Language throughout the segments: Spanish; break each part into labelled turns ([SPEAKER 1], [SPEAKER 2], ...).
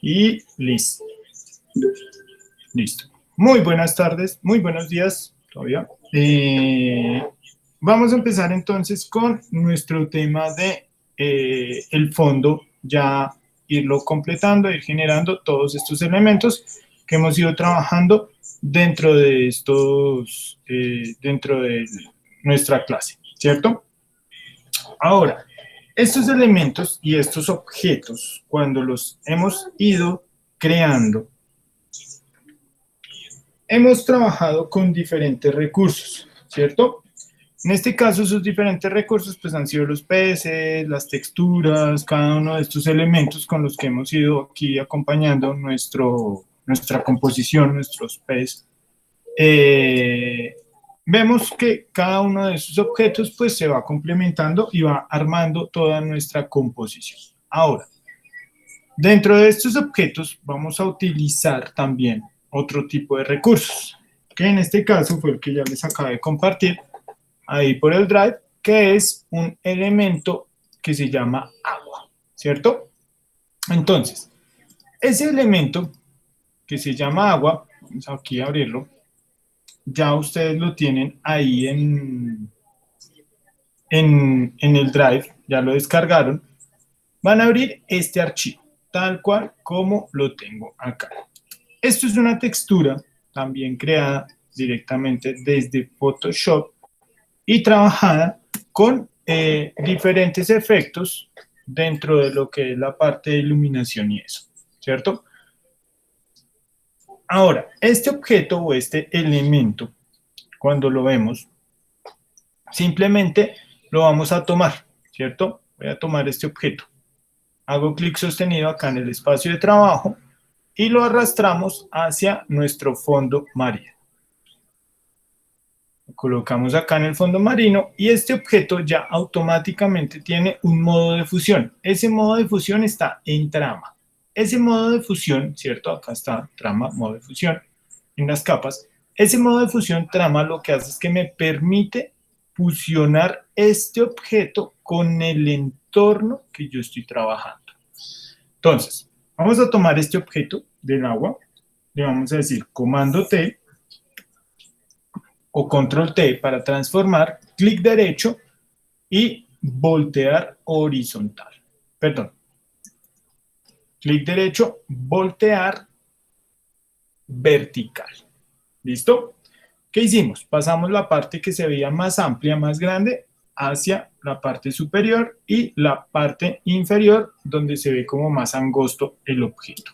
[SPEAKER 1] Y listo. Listo. Muy buenas tardes, muy buenos días todavía. Vamos a empezar entonces con nuestro tema de el fondo, ya irlo completando, ir generando todos estos elementos que hemos ido trabajando dentro de estos, dentro de nuestra clase, ¿cierto? Ahora, estos elementos y estos objetos, cuando los hemos ido creando, hemos trabajado con diferentes recursos, ¿cierto? En este caso, esos diferentes recursos pues, han sido los peces, las texturas, cada uno de estos elementos con los que hemos ido aquí acompañando nuestra composición, nuestros peces. Vemos que cada uno de esos objetos pues, se va complementando y va armando toda nuestra composición. Ahora, dentro de estos objetos vamos a utilizar también otro tipo de recursos, que en este caso fue el que ya les acabé de compartir ahí por el Drive, que es un elemento que se llama agua, ¿cierto? Entonces, ese elemento que se llama agua, vamos aquí a abrirlo, ya ustedes lo tienen ahí en el Drive, ya lo descargaron, van a abrir este archivo, tal cual como lo tengo acá. Esto es una textura también creada directamente desde Photoshop y trabajada con diferentes efectos dentro de lo que es la parte de iluminación y eso, ¿cierto? Ahora, este objeto o este elemento, cuando lo vemos, simplemente lo vamos a tomar, ¿cierto? Voy a tomar este objeto. Hago clic sostenido acá en el espacio de trabajo y lo arrastramos hacia nuestro fondo marino. Lo colocamos acá en el fondo marino y este objeto ya automáticamente tiene un modo de fusión. Ese modo de fusión está en trama. Ese modo de fusión, ¿cierto? Acá está trama, modo de fusión en las capas. Ese modo de fusión trama lo que hace es que me permite fusionar este objeto con el entorno que yo estoy trabajando. Entonces, vamos a tomar este objeto del agua, le vamos a decir comando T o control T para transformar, clic derecho y voltear horizontal. Perdón. Clic derecho, voltear vertical. ¿Listo? ¿Qué hicimos? Pasamos la parte que se veía más amplia, más grande, hacia la parte superior y la parte inferior donde se ve como más angosto el objeto.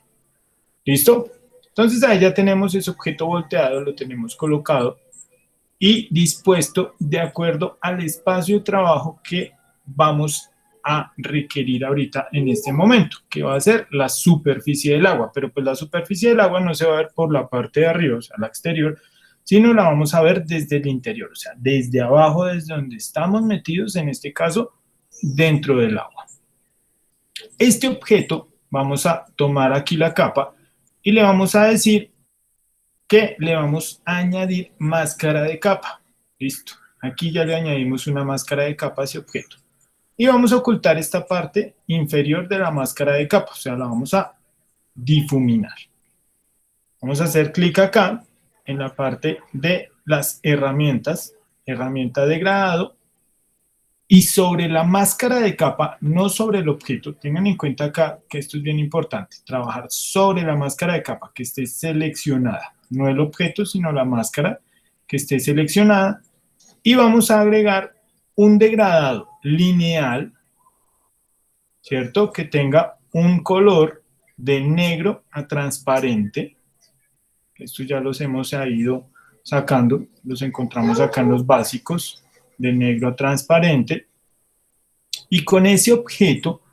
[SPEAKER 1] ¿Listo? Entonces ahí ya tenemos ese objeto volteado, lo tenemos colocado y dispuesto de acuerdo al espacio de trabajo que vamos a requerir ahorita en este momento, que va a ser la superficie del agua, pero pues la superficie del agua no se va a ver por la parte de arriba, o sea, la exterior, sino la vamos a ver desde el interior, o sea, desde abajo, desde donde estamos metidos, en este caso, dentro del agua. Este objeto, vamos a tomar aquí la capa y le vamos a decir que le vamos a añadir máscara de capa. Listo. Aquí ya le añadimos una máscara de capa a ese objeto. Y vamos a ocultar esta parte inferior de la máscara de capa, o sea, la vamos a difuminar. Vamos a hacer clic acá en la parte de las herramientas, herramienta de degradado, y sobre la máscara de capa, no sobre el objeto. Tengan en cuenta acá que esto es bien importante, trabajar sobre la máscara de capa, que esté seleccionada, no el objeto, sino la máscara que esté seleccionada, y vamos a agregar un degradado lineal, ¿cierto? Que tenga un color de negro a transparente. Esto ya los hemos ido sacando, los encontramos acá en los básicos, de negro a transparente. Y con ese objeto,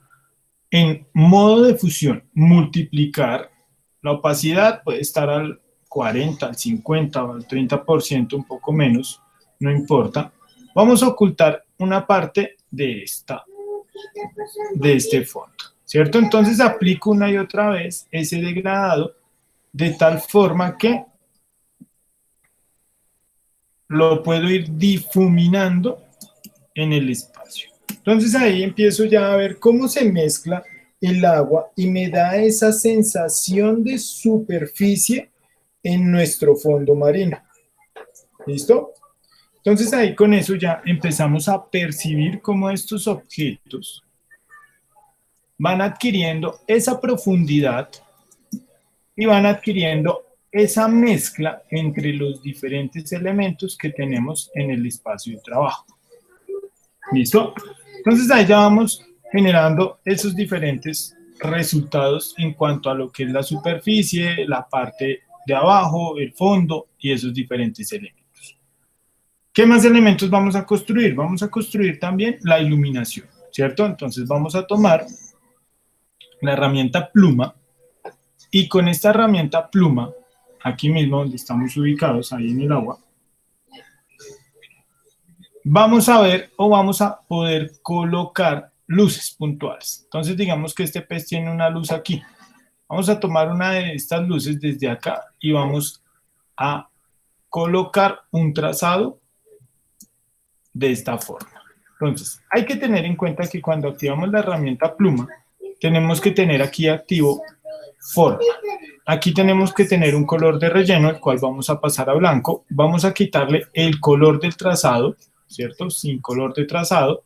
[SPEAKER 1] en modo de fusión, multiplicar, la opacidad puede estar al 40, al 50 o al 30%, un poco menos, no importa. Vamos a ocultar una parte de este fondo, ¿cierto? Entonces aplico una y otra vez ese degradado de tal forma que lo puedo ir difuminando en el espacio. Entonces ahí empiezo ya a ver cómo se mezcla el agua y me da esa sensación de superficie en nuestro fondo marino. ¿Listo? Entonces ahí con eso ya empezamos a percibir cómo estos objetos van adquiriendo esa profundidad y van adquiriendo esa mezcla entre los diferentes elementos que tenemos en el espacio de trabajo. ¿Listo? Entonces ahí ya vamos generando esos diferentes resultados en cuanto a lo que es la superficie, la parte de abajo, el fondo y esos diferentes elementos. ¿Qué más elementos vamos a construir? Vamos a construir también la iluminación, ¿cierto? Entonces vamos a tomar la herramienta pluma y con esta herramienta pluma, aquí mismo donde estamos ubicados, ahí en el agua, vamos a ver o vamos a poder colocar luces puntuales. Entonces digamos que este pez tiene una luz aquí. Vamos a tomar una de estas luces desde acá y vamos a colocar un trazado de esta forma. Entonces, hay que tener en cuenta que cuando activamos la herramienta pluma, tenemos que tener aquí activo forma. Aquí tenemos que tener un color de relleno, el cual vamos a pasar a blanco. Vamos a quitarle el color del trazado, ¿cierto? Sin color de trazado.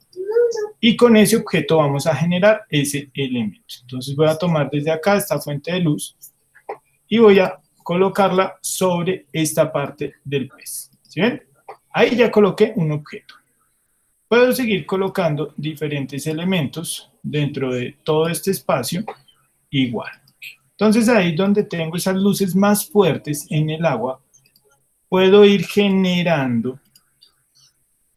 [SPEAKER 1] Y con ese objeto vamos a generar ese elemento. Entonces voy a tomar desde acá esta fuente de luz y voy a colocarla sobre esta parte del pez. ¿Sí ven? Ahí ya coloqué un objeto. Puedo seguir colocando diferentes elementos dentro de todo este espacio igual. Entonces ahí donde tengo esas luces más fuertes en el agua, puedo ir generando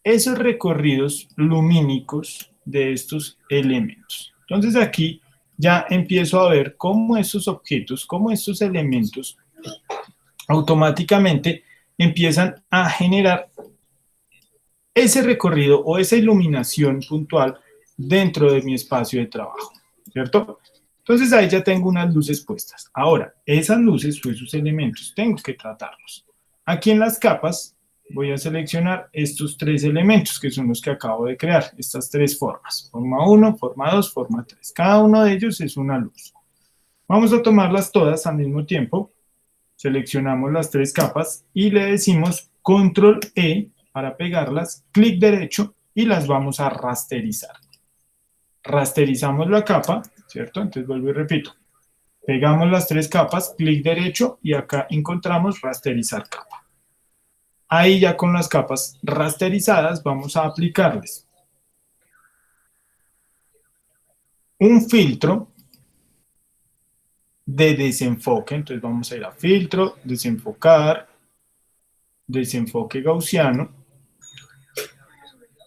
[SPEAKER 1] esos recorridos lumínicos de estos elementos. Entonces aquí ya empiezo a ver cómo estos objetos, cómo estos elementos automáticamente empiezan a generar ese recorrido o esa iluminación puntual dentro de mi espacio de trabajo, ¿cierto? Entonces ahí ya tengo unas luces puestas. Ahora, esas luces o esos elementos tengo que tratarlos. Aquí en las capas voy a seleccionar estos tres elementos que son los que acabo de crear, estas tres formas, forma 1, forma 2, forma 3. Cada uno de ellos es una luz. Vamos a tomarlas todas al mismo tiempo, seleccionamos las tres capas y le decimos control E para pegarlas, clic derecho y las vamos a rasterizar. Rasterizamos la capa, ¿cierto? Entonces vuelvo y repito, pegamos las tres capas, clic derecho y acá encontramos rasterizar capa. Ahí ya con las capas rasterizadas vamos a aplicarles un filtro de desenfoque. Entonces vamos a ir a filtro, desenfocar, desenfoque gaussiano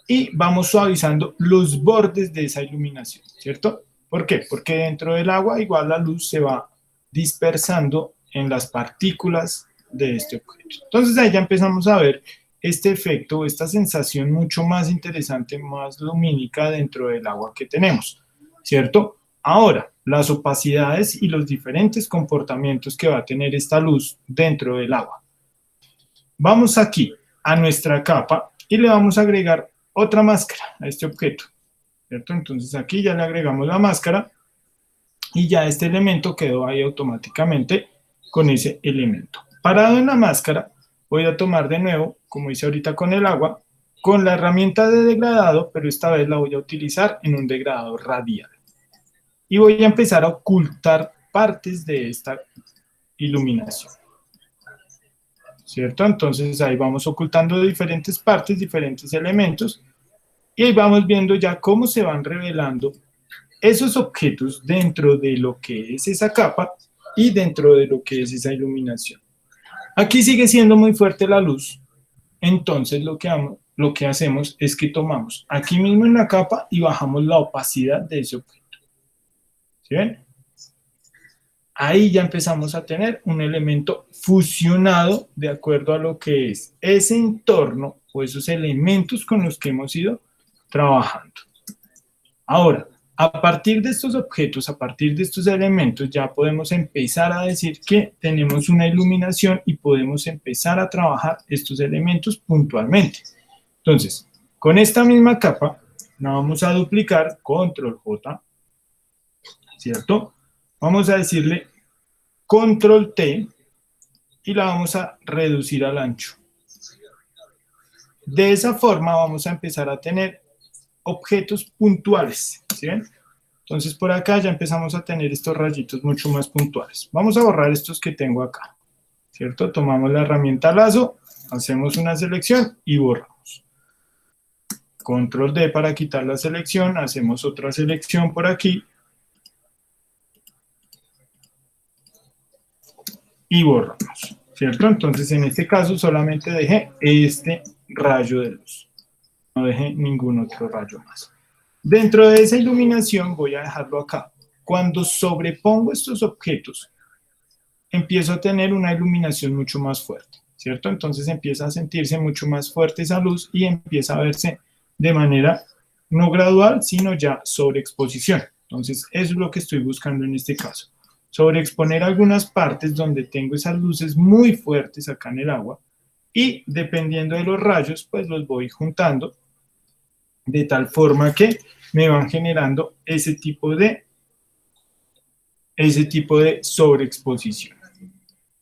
[SPEAKER 1] y vamos suavizando los bordes de esa iluminación, ¿cierto? ¿Por qué? Porque dentro del agua igual la luz se va dispersando en las partículas de este objeto. Entonces ahí ya empezamos a ver este efecto, esta sensación mucho más interesante, más lumínica dentro del agua que tenemos, ¿cierto? Ahora, las opacidades y los diferentes comportamientos que va a tener esta luz dentro del agua. Vamos aquí a nuestra capa y le vamos a agregar otra máscara a este objeto, ¿cierto? Entonces aquí ya le agregamos la máscara y ya este elemento quedó ahí automáticamente con ese elemento. Parado en la máscara, voy a tomar de nuevo, como hice ahorita con el agua, con la herramienta de degradado, pero esta vez la voy a utilizar en un degradado radial. Y voy a empezar a ocultar partes de esta iluminación, ¿cierto? Entonces ahí vamos ocultando diferentes partes, diferentes elementos, y ahí vamos viendo ya cómo se van revelando esos objetos dentro de lo que es esa capa y dentro de lo que es esa iluminación. Aquí sigue siendo muy fuerte la luz, entonces lo que hacemos es que tomamos aquí mismo en la capa y bajamos la opacidad de ese objeto. ¿Sí ven? Ahí ya empezamos a tener un elemento fusionado de acuerdo a lo que es ese entorno o esos elementos con los que hemos ido trabajando. Ahora, a partir de estos objetos, a partir de estos elementos, ya podemos empezar a decir que tenemos una iluminación y podemos empezar a trabajar estos elementos puntualmente. Entonces, con esta misma capa, la vamos a duplicar, control J, ¿cierto? Vamos a decirle control T y la vamos a reducir al ancho. De esa forma vamos a empezar a tener objetos puntuales, ¿sí ven? Entonces por acá ya empezamos a tener estos rayitos mucho más puntuales. Vamos a borrar estos que tengo acá, ¿cierto? Tomamos la herramienta lazo, hacemos una selección y borramos. Control D para quitar la selección, hacemos otra selección por aquí y borramos, ¿cierto? Entonces en este caso solamente dejé este rayo de luz, no dejé ningún otro rayo más. Dentro de esa iluminación voy a dejarlo acá. Cuando sobrepongo estos objetos, empiezo a tener una iluminación mucho más fuerte, ¿cierto? Entonces empieza a sentirse mucho más fuerte esa luz y empieza a verse de manera no gradual, sino ya sobreexposición. Entonces eso es lo que estoy buscando en este caso. Sobreexponer algunas partes donde tengo esas luces muy fuertes acá en el agua y dependiendo de los rayos, pues los voy juntando de tal forma que me van generando ese tipo de sobreexposición.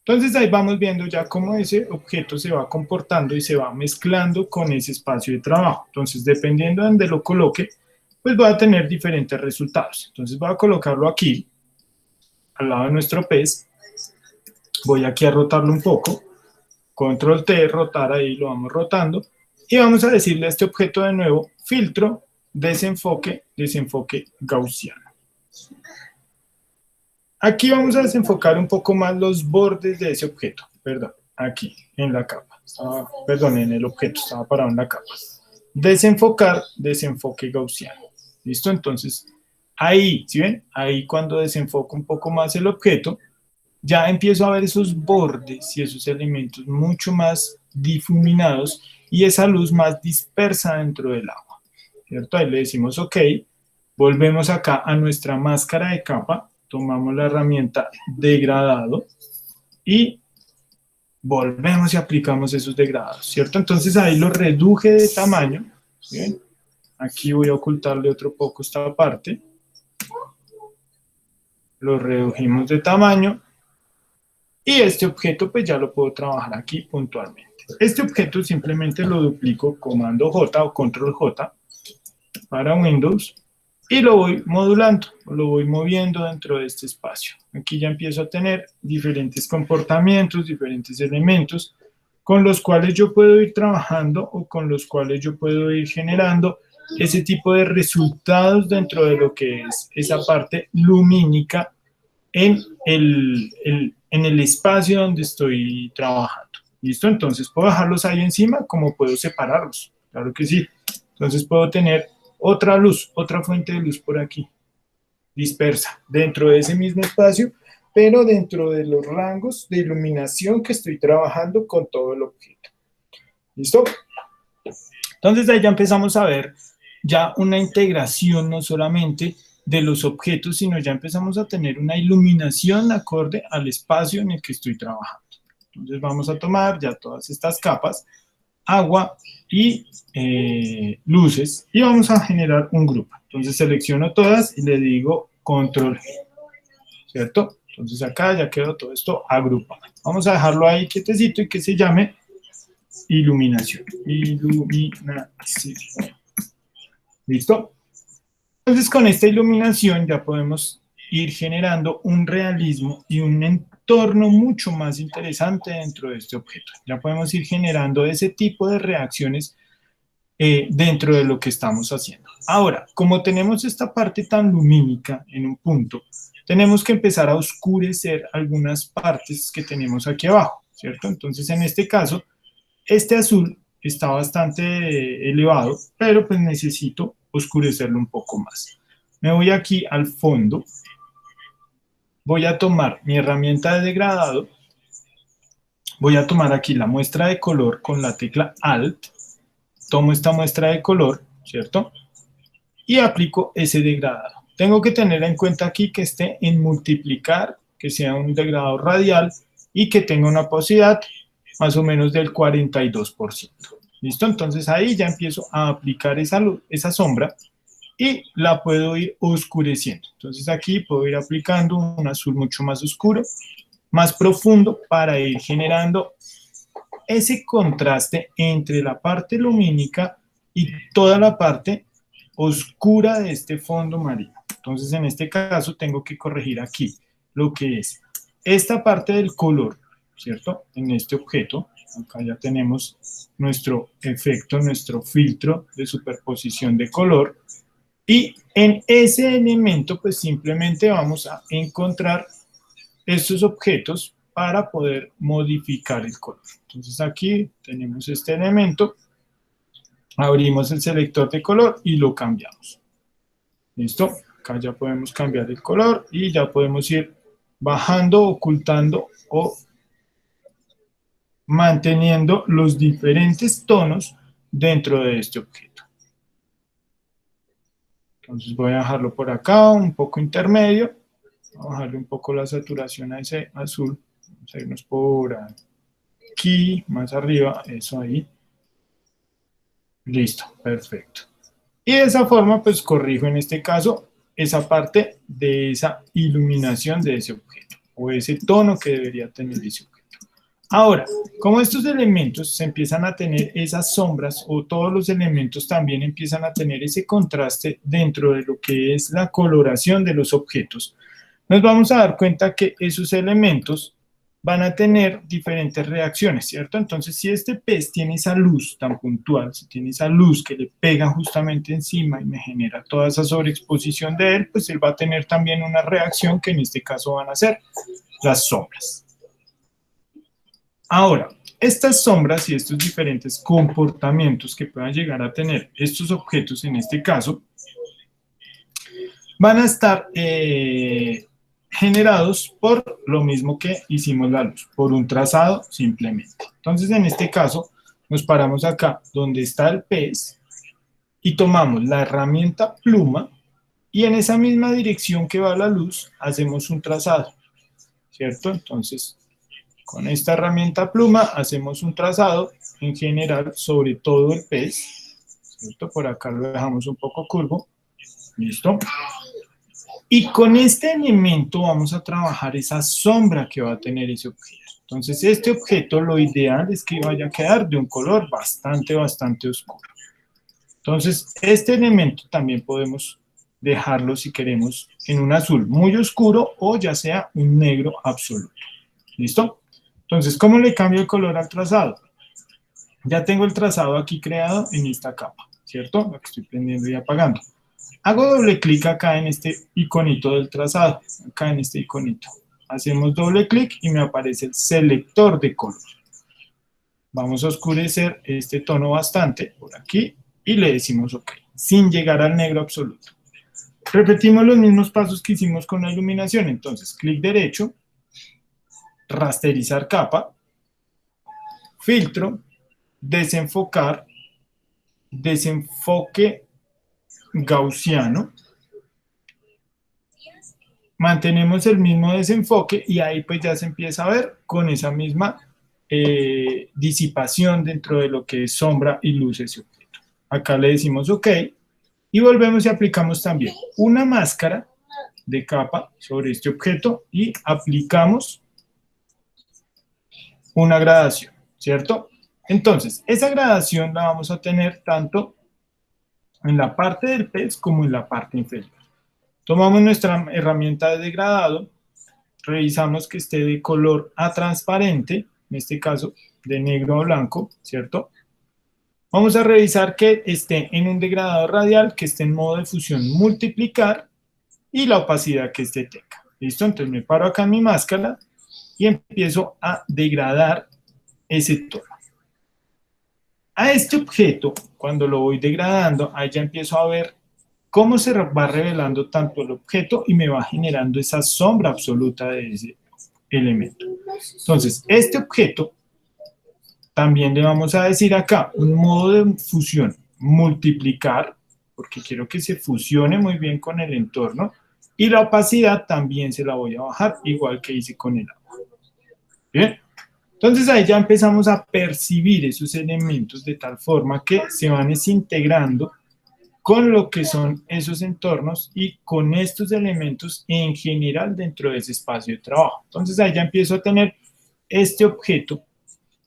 [SPEAKER 1] Entonces ahí vamos viendo ya cómo ese objeto se va comportando y se va mezclando con ese espacio de trabajo. Entonces dependiendo de donde lo coloque, pues va a tener diferentes resultados. Entonces voy a colocarlo aquí, al lado de nuestro pez. Voy aquí a rotarlo un poco. Control T, rotar, ahí lo vamos rotando. Y vamos a decirle a este objeto de nuevo, filtro, desenfoque, desenfoque gaussiano. Aquí vamos a desenfocar un poco más los bordes de ese objeto, perdón, aquí, en la capa, en el objeto, estaba parado en la capa. Desenfocar, desenfoque gaussiano, ¿listo? Entonces, ahí, ¿sí ven? Ahí cuando desenfoco un poco más el objeto, ya empiezo a ver esos bordes y esos elementos mucho más difuminados y esa luz más dispersa dentro del agua, ¿cierto? Ahí le decimos OK, volvemos acá a nuestra máscara de capa, tomamos la herramienta degradado y volvemos y aplicamos esos degradados, ¿cierto? Entonces ahí lo reduje de tamaño, ¿sí? Aquí voy a ocultarle otro poco esta parte, lo redujimos de tamaño y este objeto pues ya lo puedo trabajar aquí puntualmente. Este objeto simplemente lo duplico, comando J o control J para Windows y lo voy modulando, lo voy moviendo dentro de este espacio. Aquí ya empiezo a tener diferentes comportamientos, diferentes elementos con los cuales yo puedo ir trabajando o con los cuales yo puedo ir generando ese tipo de resultados dentro de lo que es esa parte lumínica en el espacio donde estoy trabajando. ¿Listo? Entonces puedo dejarlos ahí encima como puedo separarlos. Claro que sí. Entonces puedo tener otra luz, otra fuente de luz por aquí, dispersa, dentro de ese mismo espacio, pero dentro de los rangos de iluminación que estoy trabajando con todo el objeto. ¿Listo? Entonces ahí ya empezamos a ver ya una integración no solamente de los objetos, sino ya empezamos a tener una iluminación acorde al espacio en el que estoy trabajando. Entonces vamos a tomar ya todas estas capas, agua y luces, y vamos a generar un grupo. Entonces selecciono todas y le digo control G, ¿cierto? Entonces acá ya quedó todo esto agrupado. Vamos a dejarlo ahí quietecito y que se llame iluminación. Iluminación. ¿Listo? Entonces con esta iluminación ya podemos ir generando un realismo y un entorno mucho más interesante dentro de este objeto. Ya podemos ir generando ese tipo de reacciones dentro de lo que estamos haciendo. Ahora, como tenemos esta parte tan lumínica en un punto, tenemos que empezar a oscurecer algunas partes que tenemos aquí abajo, ¿cierto? Entonces en este caso, este azul está bastante elevado, pero pues necesito oscurecerlo un poco más. Me voy aquí al fondo, voy a tomar mi herramienta de degradado, voy a tomar aquí la muestra de color con la tecla Alt, tomo esta muestra de color, ¿cierto? Y aplico ese degradado. Tengo que tener en cuenta aquí que esté en multiplicar, que sea un degradado radial y que tenga una opacidad más o menos del 42%. ¿Listo? Entonces ahí ya empiezo a aplicar esa sombra y la puedo ir oscureciendo. Entonces aquí puedo ir aplicando un azul mucho más oscuro, más profundo, para ir generando ese contraste entre la parte lumínica y toda la parte oscura de este fondo marino. Entonces en este caso tengo que corregir aquí lo que es esta parte del color, ¿cierto? En este objeto, acá ya tenemos nuestro efecto, nuestro filtro de superposición de color, y en ese elemento pues simplemente vamos a encontrar estos objetos para poder modificar el color. Entonces aquí tenemos este elemento, abrimos el selector de color y lo cambiamos. ¿Listo? Acá ya podemos cambiar el color y ya podemos ir bajando, ocultando o manteniendo los diferentes tonos dentro de este objeto. Entonces voy a dejarlo por acá, un poco intermedio. Voy a bajarle un poco la saturación a ese azul. Vamos a irnos por aquí, más arriba, eso ahí. Listo, perfecto. Y de esa forma, pues corrijo en este caso esa parte de esa iluminación de ese objeto, o ese tono que debería tener ese objeto. Ahora, como estos elementos se empiezan a tener esas sombras, o todos los elementos también empiezan a tener ese contraste dentro de lo que es la coloración de los objetos, nos vamos a dar cuenta que esos elementos van a tener diferentes reacciones, ¿cierto? Entonces, si este pez tiene esa luz tan puntual, si tiene esa luz que le pega justamente encima y me genera toda esa sobreexposición de él, pues él va a tener también una reacción que en este caso van a ser las sombras. Ahora, estas sombras y estos diferentes comportamientos que puedan llegar a tener estos objetos, en este caso, van a estar generados por lo mismo que hicimos la luz, por un trazado simplemente. Entonces, en este caso, nos paramos acá donde está el pez y tomamos la herramienta pluma y en esa misma dirección que va la luz hacemos un trazado, ¿cierto? Entonces, con esta herramienta pluma hacemos un trazado en general sobre todo el pez, ¿cierto? Por acá lo dejamos un poco curvo, ¿listo? Y con este elemento vamos a trabajar esa sombra que va a tener ese objeto. Entonces, este objeto lo ideal es que vaya a quedar de un color bastante oscuro. Entonces, este elemento también podemos dejarlo, si queremos, en un azul muy oscuro o ya sea un negro absoluto. ¿Listo? Entonces, ¿cómo le cambio el color al trazado? Ya tengo el trazado aquí creado en esta capa, ¿cierto? La que estoy prendiendo y apagando. Hago doble clic acá en este iconito del trazado, acá en este iconito. Hacemos doble clic y me aparece el selector de color. Vamos a oscurecer este tono bastante por aquí y le decimos OK, sin llegar al negro absoluto. Repetimos los mismos pasos que hicimos con la iluminación. Entonces, clic derecho, rasterizar capa, filtro, desenfocar, desenfoque gaussiano. Mantenemos el mismo desenfoque y ahí pues ya se empieza a ver con esa misma disipación dentro de lo que es sombra y luz ese objeto. Acá le decimos OK y volvemos y aplicamos también una máscara de capa sobre este objeto y aplicamos una gradación, ¿cierto? Entonces, esa gradación la vamos a tener tanto en la parte del pez como en la parte inferior. Tomamos nuestra herramienta de degradado, revisamos que esté de color a transparente, en este caso de negro a blanco, ¿cierto? Vamos a revisar que esté en un degradado radial, que esté en modo de fusión multiplicar y la opacidad que este tenga. ¿Listo? Entonces me paro acá en mi máscara y empiezo a degradar ese tono. A este objeto, cuando lo voy degradando, ahí ya empiezo a ver cómo se va revelando tanto el objeto y me va generando esa sombra absoluta de ese elemento. Entonces, este objeto también le vamos a decir acá un modo de fusión multiplicar, porque quiero que se fusione muy bien con el entorno, y la opacidad también se la voy a bajar, igual que hice con el agua. Bien, entonces ahí ya empezamos a percibir esos elementos de tal forma que se van desintegrando con lo que son esos entornos y con estos elementos en general dentro de ese espacio de trabajo. Entonces ahí ya empiezo a tener este objeto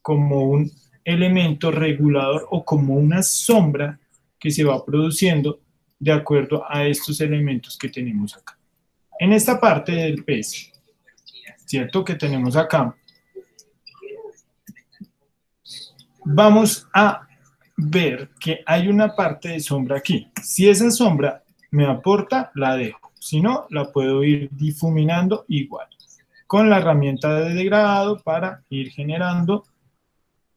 [SPEAKER 1] como un elemento regulador o como una sombra que se va produciendo de acuerdo a estos elementos que tenemos acá. En esta parte del pez, ¿cierto? Que tenemos acá, vamos a ver que hay una parte de sombra aquí. Si esa sombra me aporta, la dejo. Si no, la puedo ir difuminando igual, con la herramienta de degradado para ir generando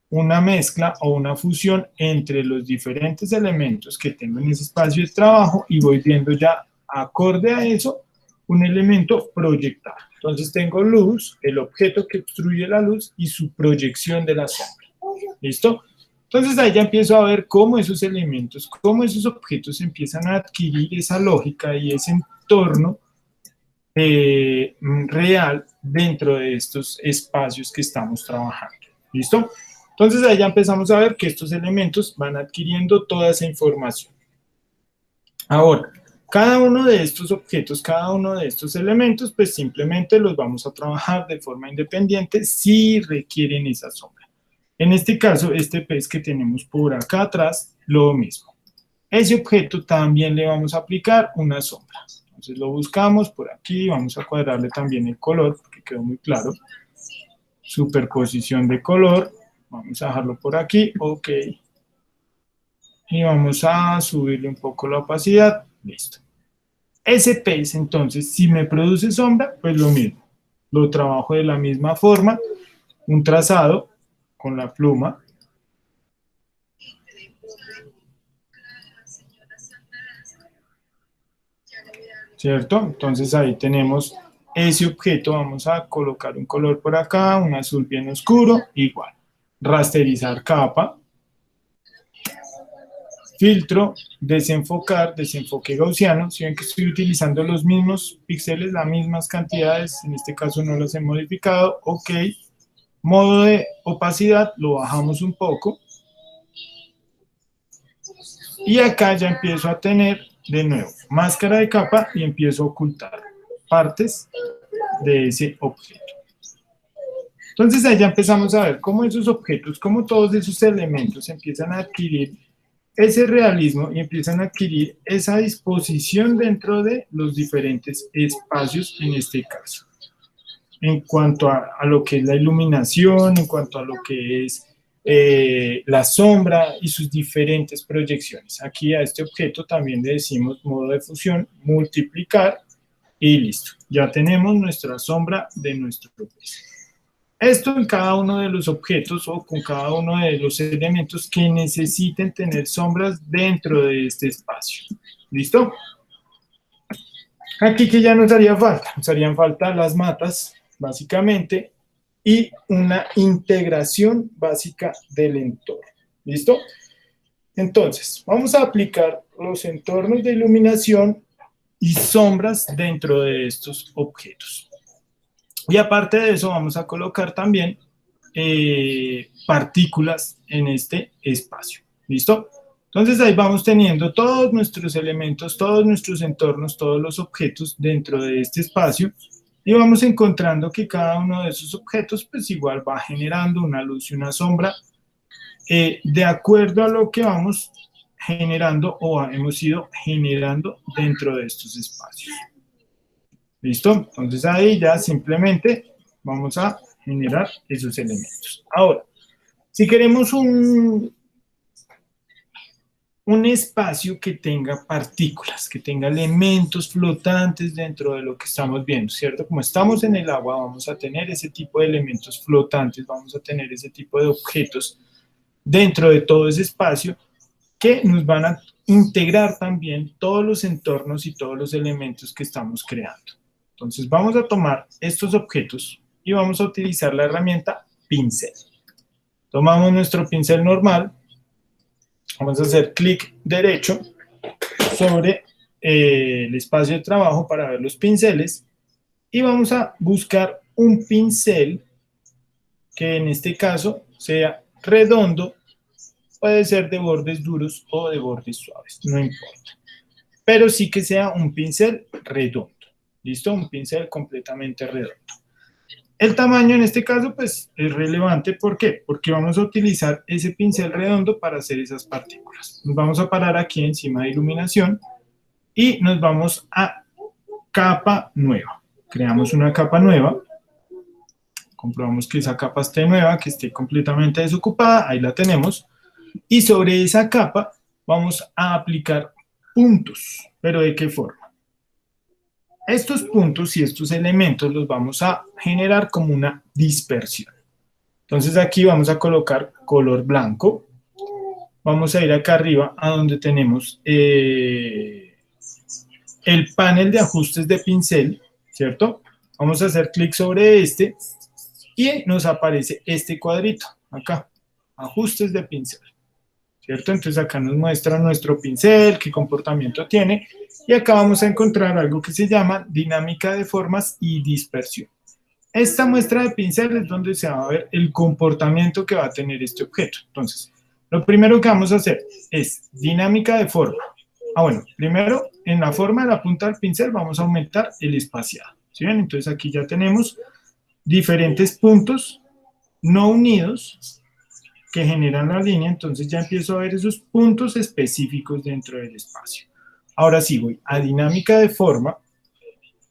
[SPEAKER 1] una mezcla o una fusión entre los diferentes elementos que tengo en ese espacio de trabajo y voy viendo ya, acorde a eso, un elemento proyectado. Entonces tengo luz, el objeto que obstruye la luz y su proyección de la sombra. ¿Listo? Entonces ahí ya empiezo a ver cómo esos elementos, cómo esos objetos empiezan a adquirir esa lógica y ese entorno real dentro de estos espacios que estamos trabajando. ¿Listo? Entonces ahí ya empezamos a ver que estos elementos van adquiriendo toda esa información. Ahora, cada uno de estos objetos, cada uno de estos elementos, pues simplemente los vamos a trabajar de forma independiente si requieren esa sombra. En este caso, este pez que tenemos por acá atrás, lo mismo. Ese objeto también le vamos a aplicar una sombra. Entonces lo buscamos por aquí, vamos a cuadrarle también el color, porque quedó muy claro. Superposición de color, vamos a dejarlo por aquí, ok. Y vamos a subirle un poco la opacidad, listo. Ese pez, entonces, si me produce sombra, pues lo mismo. Lo trabajo de la misma forma, un trazado con la pluma. ¿Cierto? Entonces ahí tenemos ese objeto, vamos a colocar un color por acá, un azul bien oscuro, igual. Rasterizar capa, filtro, desenfocar, desenfoque gaussiano. Si ven que estoy utilizando los mismos píxeles, las mismas cantidades, en este caso no los he modificado, ok. Modo de opacidad, lo bajamos un poco. Y acá ya empiezo a tener, de nuevo, máscara de capa y empiezo a ocultar partes de ese objeto. Entonces ahí ya empezamos a ver cómo esos objetos, cómo todos esos elementos empiezan a adquirir ese realismo y empiezan a adquirir esa disposición dentro de los diferentes espacios en este caso. En cuanto a lo que es la iluminación, en cuanto a lo que es la sombra y sus diferentes proyecciones. Aquí a este objeto también le decimos modo de fusión, multiplicar y listo. Ya tenemos nuestra sombra de nuestro pez. Esto en cada uno de los objetos o con cada uno de los elementos que necesiten tener sombras dentro de este espacio. ¿Listo? Aquí que ya nos haría falta, nos harían falta las matas, básicamente, y una integración básica del entorno. ¿Listo? Entonces, vamos a aplicar los entornos de iluminación y sombras dentro de estos objetos. Y aparte de eso, vamos a colocar también partículas en este espacio. ¿Listo? Entonces ahí vamos teniendo todos nuestros elementos, todos nuestros entornos, todos los objetos dentro de este espacio y vamos encontrando que cada uno de esos objetos pues igual va generando una luz y una sombra de acuerdo a lo que vamos generando o hemos ido generando dentro de estos espacios. ¿Listo? Entonces ahí ya simplemente vamos a generar esos elementos. Ahora, si queremos un espacio que tenga partículas, que tenga elementos flotantes dentro de lo que estamos viendo, ¿cierto? Como estamos en el agua, vamos a tener ese tipo de elementos flotantes, vamos a tener ese tipo de objetos dentro de todo ese espacio que nos van a integrar también todos los entornos y todos los elementos que estamos creando. Entonces vamos a tomar estos objetos y vamos a utilizar la herramienta pincel. Tomamos nuestro pincel normal, vamos a hacer clic derecho sobre el espacio de trabajo para ver los pinceles y vamos a buscar un pincel que en este caso sea redondo puede ser de bordes duros o de bordes suaves, no importa. Pero sí que sea un pincel redondo, ¿listo? Un pincel completamente redondo. El tamaño en este caso pues es relevante, ¿por qué? Porque vamos a utilizar ese pincel redondo para hacer esas partículas. Nos vamos a parar aquí encima de iluminación y nos vamos a capa nueva. Creamos una capa nueva, comprobamos que esa capa esté nueva, que esté completamente desocupada, ahí la tenemos, y sobre esa capa vamos a aplicar puntos, pero ¿de qué forma? Estos puntos y estos elementos los vamos a generar como una dispersión. Entonces aquí vamos a colocar color blanco. Vamos a ir acá arriba a donde tenemos el panel de ajustes de pincel, ¿cierto? Vamos a hacer clic sobre este y nos aparece este cuadrito, acá, ajustes de pincel, ¿cierto? Entonces acá nos muestra nuestro pincel, qué comportamiento tiene, y acá vamos a encontrar algo que se llama dinámica de formas y dispersión. Esta muestra de pincel es donde se va a ver el comportamiento que va a tener este objeto. Entonces, lo primero que vamos a hacer es dinámica de forma. Bueno, primero en la forma de la punta del pincel vamos a aumentar el espaciado. ¿Sí ven? Entonces aquí ya tenemos diferentes puntos no unidos que generan la línea, entonces ya empiezo a ver esos puntos específicos dentro del espacio. Ahora sí voy a dinámica de forma,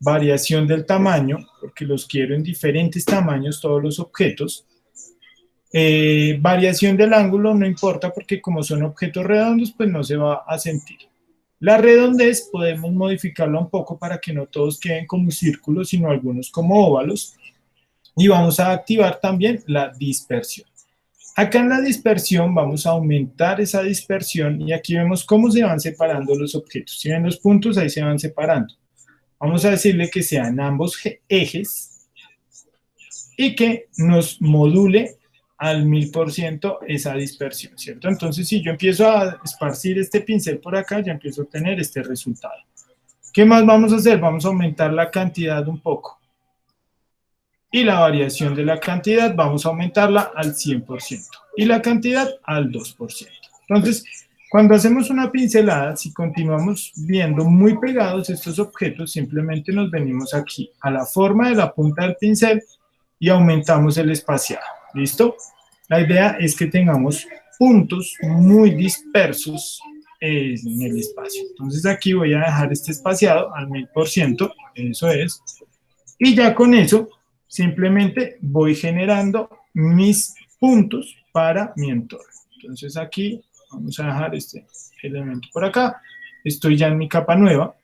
[SPEAKER 1] variación del tamaño, porque los quiero en diferentes tamaños todos los objetos. Variación del ángulo no importa porque como son objetos redondos, pues no se va a sentir. La redondez podemos modificarla un poco para que no todos queden como círculos, sino algunos como óvalos. Y vamos a activar también la dispersión. Acá en la dispersión vamos a aumentar esa dispersión y aquí vemos cómo se van separando los objetos. Si ven los puntos, ahí se van separando. Vamos a decirle que sean ambos ejes y que nos module al 1000% esa dispersión, ¿cierto? Entonces, si yo empiezo a esparcir este pincel por acá, ya empiezo a obtener este resultado. ¿Qué más vamos a hacer? Vamos a aumentar la cantidad un poco. Y la variación de la cantidad vamos a aumentarla al 100% y la cantidad al 2%. Entonces, cuando hacemos una pincelada, si continuamos viendo muy pegados estos objetos, simplemente nos venimos aquí a la forma de la punta del pincel y aumentamos el espaciado. ¿Listo? La idea es que tengamos puntos muy dispersos en el espacio. Entonces aquí voy a dejar este espaciado al 1000%, eso es, y ya con eso simplemente voy generando mis puntos para mi entorno. Entonces aquí vamos a dejar este elemento por acá. Estoy ya en mi capa nueva.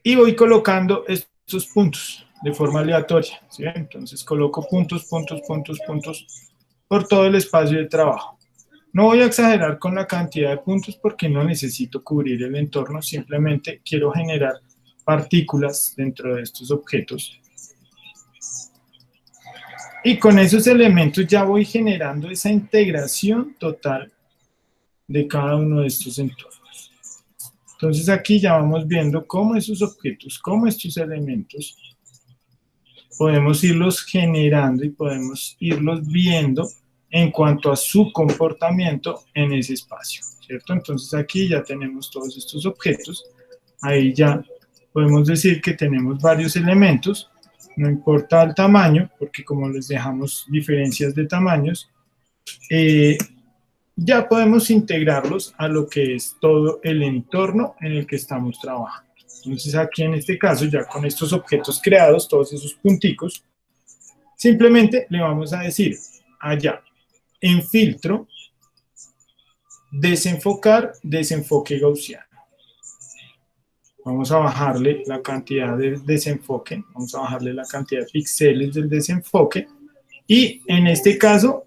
[SPEAKER 1] Y voy colocando estos puntos de forma aleatoria. ¿Sí? Entonces coloco puntos, puntos, puntos, puntos por todo el espacio de trabajo. No voy a exagerar con la cantidad de puntos porque no necesito cubrir el entorno. Simplemente quiero generar partículas dentro de estos objetos. Y con esos elementos ya voy generando esa integración total de cada uno de estos entornos. Entonces aquí ya vamos viendo cómo esos objetos, cómo estos elementos, podemos irlos generando y podemos irlos viendo en cuanto a su comportamiento en ese espacio, ¿cierto? Entonces aquí ya tenemos todos estos objetos, ahí ya podemos decir que tenemos varios elementos. No importa el tamaño, porque como les dejamos diferencias de tamaños, ya podemos integrarlos a lo que es todo el entorno en el que estamos trabajando. Entonces aquí en este caso, ya con estos objetos creados, todos esos punticos, simplemente le vamos a decir allá, en filtro, desenfocar, desenfoque gaussiano. Vamos a bajarle la cantidad de desenfoque, vamos a bajarle la cantidad de píxeles del desenfoque y en este caso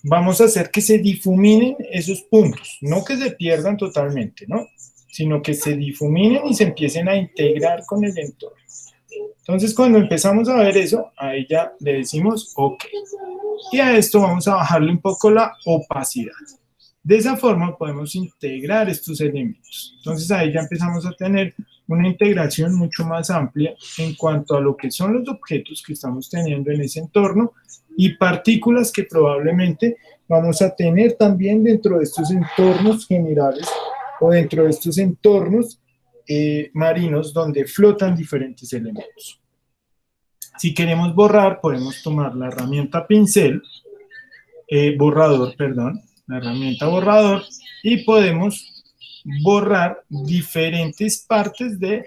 [SPEAKER 1] vamos a hacer que se difuminen esos puntos, no que se pierdan totalmente, ¿no? Sino que se difuminen y se empiecen a integrar con el entorno. Entonces cuando empezamos a ver eso, ahí ya le decimos OK. Y a esto vamos a bajarle un poco la opacidad. De esa forma podemos integrar estos elementos. Entonces ahí ya empezamos a tener una integración mucho más amplia en cuanto a lo que son los objetos que estamos teniendo en ese entorno y partículas que probablemente vamos a tener también dentro de estos entornos generales o dentro de estos entornos marinos donde flotan diferentes elementos. Si queremos borrar, podemos tomar la herramienta pincel, borrador, perdón, la herramienta borrador, y podemos borrar diferentes partes de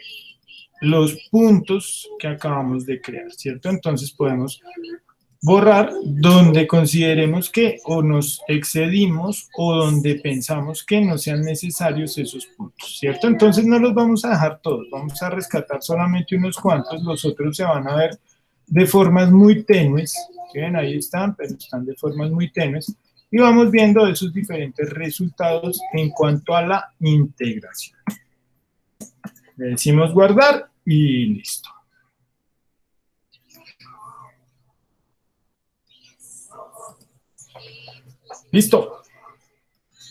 [SPEAKER 1] los puntos que acabamos de crear, ¿cierto? Entonces podemos borrar donde consideremos que o nos excedimos o donde pensamos que no sean necesarios esos puntos, ¿cierto? Entonces no los vamos a dejar todos, vamos a rescatar solamente unos cuantos, los otros se van a ver de formas muy tenues, ¿sí ven? Ahí están, pero están de formas muy tenues, y vamos viendo esos diferentes resultados en cuanto a la integración. Le decimos guardar y listo. Listo.